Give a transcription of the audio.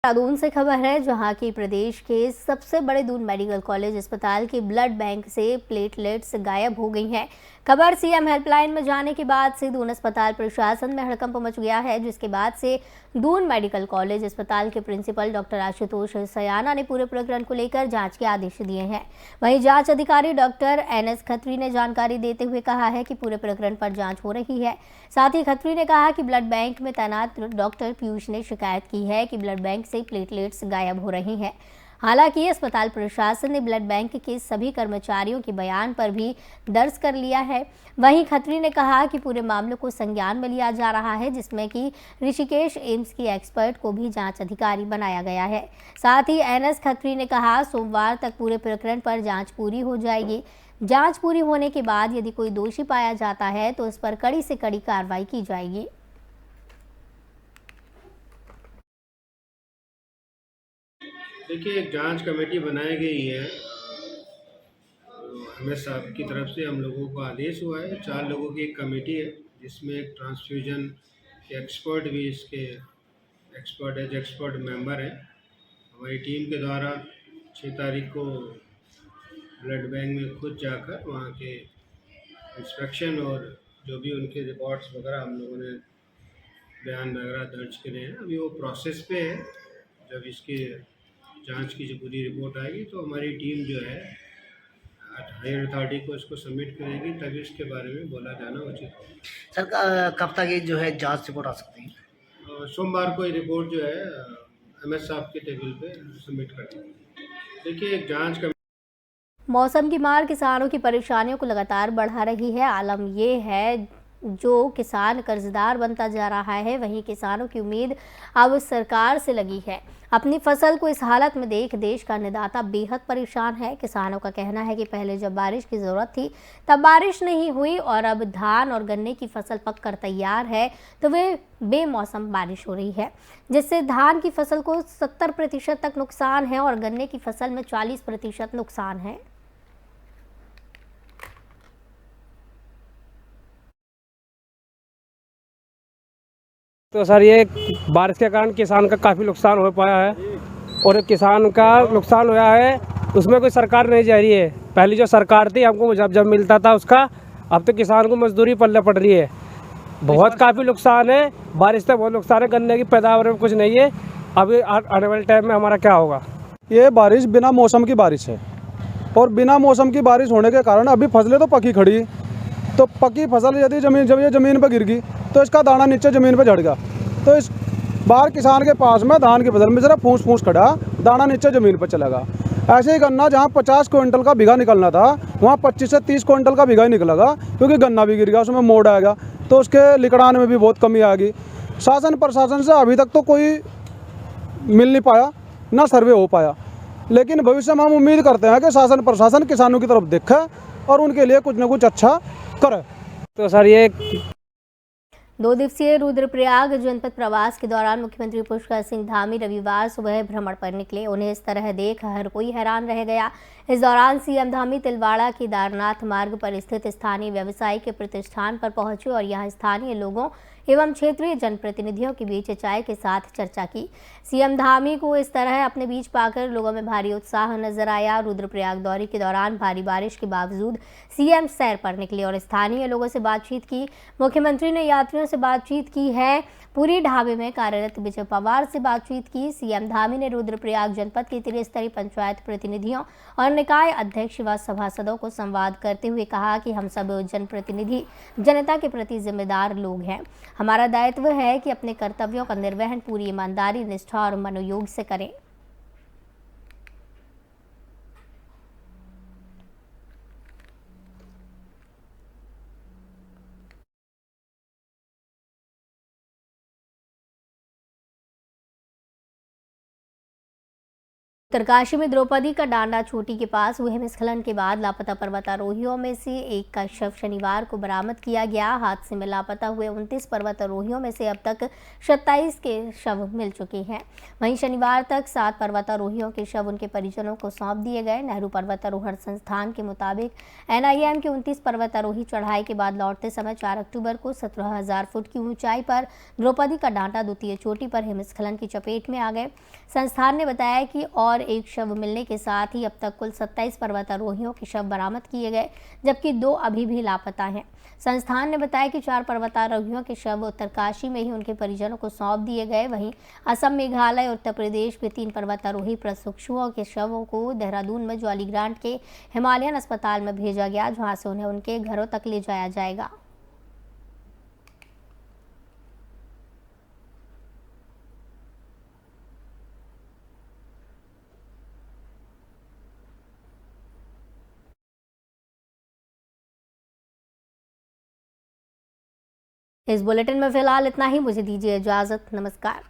देहरादून से खबर है, जहां की प्रदेश के सबसे बड़े दून मेडिकल कॉलेज अस्पताल के ब्लड बैंक से प्लेटलेट्स गायब हो गई हैं। खबर सीएम हेल्पलाइन में जाने के बाद से दून अस्पताल प्रशासन में हड़कंप मच गया है, जिसके बाद से दून मेडिकल कॉलेज अस्पताल के प्रिंसिपल डॉक्टर आशुतोष सयाना ने पूरे प्रकरण को लेकर जांच के आदेश दिए हैं। वहीं जांच अधिकारी डॉक्टर एनएस खत्री ने जानकारी देते हुए कहा है कि पूरे प्रकरण पर जांच हो रही है। साथ ही खत्री ने कहा कि ब्लड बैंक में तैनात डॉक्टर पीयूष ने शिकायत की है कि ब्लड बैंक से प्लेटलेट्स गायब हो रही हैं। हालांकि अस्पताल प्रशासन ने ब्लड बैंक के सभी कर्मचारियों के बयान पर भी दर्ज कर लिया है। वहीं खत्री ने कहा कि पूरे मामले को संज्ञान में लिया जा रहा है, जिसमें कि ऋषिकेश एम्स की एक्सपर्ट को भी जांच अधिकारी बनाया गया है। साथ ही एनएस खत्री ने कहा, सोमवार तक पूरे प्रकरण पर जांच पूरी हो जाएगी। जांच पूरी होने के बाद यदि कोई दोषी पाया जाता है तो उस पर कड़ी से कड़ी कार्रवाई की जाएगी। देखिए, एक जांच कमेटी बनाई गई है। हमें साहब की तरफ से हम लोगों को आदेश हुआ है। 4 लोगों की एक कमेटी है, जिसमें एक ट्रांसफ्यूजन के एक्सपर्ट भी इसके एक्सपर्ट मेंबर हैं। हमारी टीम के द्वारा 6 तारीख को ब्लड बैंक में खुद जाकर वहाँ के इंस्पेक्शन और जो भी उनके रिकॉर्ड्स वगैरह हम लोगों ने बयान वगैरह दर्ज करे हैं। अभी वो प्रोसेस पे है। जब इसकी जांच की जो पूरी रिपोर्ट आएगी तो हमारी टीम जो है हायर अथॉरिटी को इसको सबमिट करेगी, तभी इसके बारे में बोला जाना उचित होगा। सर कब तक ये जो है जांच रिपोर्ट आ सकती है? सोमवार को ये रिपोर्ट जो है एमएस साहब के टेबल पे सबमिट कर देंगे। देखिए, एक जांच का मौसम की मार किसानों की परेशानियों को लगातार बढ़ा रही है। आलम ये है, जो किसान कर्जदार बनता जा रहा है, वहीं किसानों की उम्मीद अब सरकार से लगी है। अपनी फसल को इस हालत में देख देश का अन्नदाता बेहद परेशान है। किसानों का कहना है कि पहले जब बारिश की जरूरत थी तब बारिश नहीं हुई, और अब धान और गन्ने की फसल पककर तैयार है तो वे बेमौसम बारिश हो रही है, जिससे धान की फसल को 70% तक नुकसान है और गन्ने की फसल में 40% नुकसान है। तो सर, ये बारिश के कारण किसान का काफ़ी नुकसान हो पाया है, और किसान का नुकसान हुआ है उसमें कोई सरकार नहीं जा रही है। पहली जो सरकार थी हमको जब मिलता था उसका, अब तो किसान को मजदूरी पल्ले पड़ रही है। बहुत काफ़ी नुकसान है, बारिश से बहुत नुकसान है। गन्ने की पैदावार में कुछ नहीं है। अभी आने वाले टाइम में हमारा क्या होगा? ये बारिश बिना मौसम की बारिश है, और बिना मौसम की बारिश होने के कारण अभी फसलें तो पकी खड़ी, तो पकी फसल यदि जब ये ज़मीन पर गिर गई तो इसका दाना नीचे ज़मीन पर झड़ गया। तो इस बार किसान के पास में धान की फसल में सिर्फ फूस फूस खड़ा, दाना नीचे ज़मीन पर चला गया। ऐसे ही गन्ना जहाँ 50 क्विंटल का बीघा निकलना था, वहाँ 25 से 30 क्विंटल का बीघा ही निकलेगा, क्योंकि गन्ना भी गिर गया, उसमें मोड़ आएगा, तो उसके लिकड़ाने में भी बहुत कमी आ गई। शासन प्रशासन से अभी तक तो कोई मिल नहीं पाया, ना सर्वे हो पाया, लेकिन भविष्य में हम उम्मीद करते हैं कि शासन प्रशासन किसानों की तरफ देखे और उनके लिए कुछ न कुछ अच्छा करे। तो सर, ये 2 दिवसीय रुद्रप्रयाग जनपद प्रवास के दौरान मुख्यमंत्री पुष्कर सिंह धामी रविवार सुबह भ्रमण पर निकले। उन्हें इस तरह देख हर कोई हैरान रह गया। इस दौरान सीएम धामी तिलवाड़ा केदारनाथ मार्ग पर स्थित स्थानीय व्यावसायिक प्रतिष्ठान पर पहुंचे और यहां स्थानीय लोगों एवं क्षेत्रीय जनप्रतिनिधियों के बीच चाय के साथ चर्चा की। सीएम धामी को इस तरह अपने बीच पाकर लोगों में भारी उत्साह नजर आया। रुद्रप्रयाग दौरे के दौरान भारी बारिश के बावजूद सीएम सैर पर निकले और स्थानीय लोगों से बातचीत की। मुख्यमंत्री ने यात्रियों से बातचीत की है। पूरी ढाबे में कार्यरत विजय पवार से बातचीत की। सीएम धामी ने रुद्रप्रयाग जनपद के त्रिस्तरीय पंचायत प्रतिनिधियों और निकाय अध्यक्ष व सभासदों को संवाद करते हुए कहा कि हम सब जनप्रतिनिधि जनता के प्रति जिम्मेदार लोग हैं। हमारा दायित्व है कि अपने कर्तव्यों का निर्वहन पूरी ईमानदारी, निष्ठा और मनोयोग से करें। उत्तरकाशी में द्रौपदी का डांडा चोटी के पास हुए हिमस्खलन के बाद लापता पर्वतारोहियों में से एक का शव शनिवार को बरामद किया गया। हादसे में लापता हुए 29 पर्वतारोहियों में से अब तक 27 के शव मिल चुके हैं। वहीं शनिवार तक 7 पर्वतारोहियों के शव उनके परिजनों को सौंप दिए गए। नेहरू पर्वतारोहण संस्थान के मुताबिक NIM के 29 पर्वतारोही चढ़ाई के बाद लौटते समय 4 अक्टूबर को 17,000 फुट की ऊंचाई पर द्रौपदी का डांडा द्वितीय चोटी पर हिमस्खलन की चपेट में आ गए। संस्थान ने बताया कि और एक शव मिलने के साथ ही अब तक कुल 27 पर्वतारोहियों के शव बरामद किए गए, जबकि 2 अभी भी लापता हैं। संस्थान ने बताया कि 4 पर्वतारोहियों के शव उत्तरकाशी में ही उनके परिजनों को सौंप दिए गए। वहीं असम, मेघालय और उत्तर प्रदेश में 3 पर्वतारोही प्रशिक्षुओं के शवों को देहरादून में जॉली ग्रांट के हिमालयन अस्पताल में भेजा गया, जहां से उन्हें उनके घरों तक ले जाया जाएगा। इस बुलेटिन में फिलहाल इतना ही। मुझे दीजिए इजाजत। नमस्कार।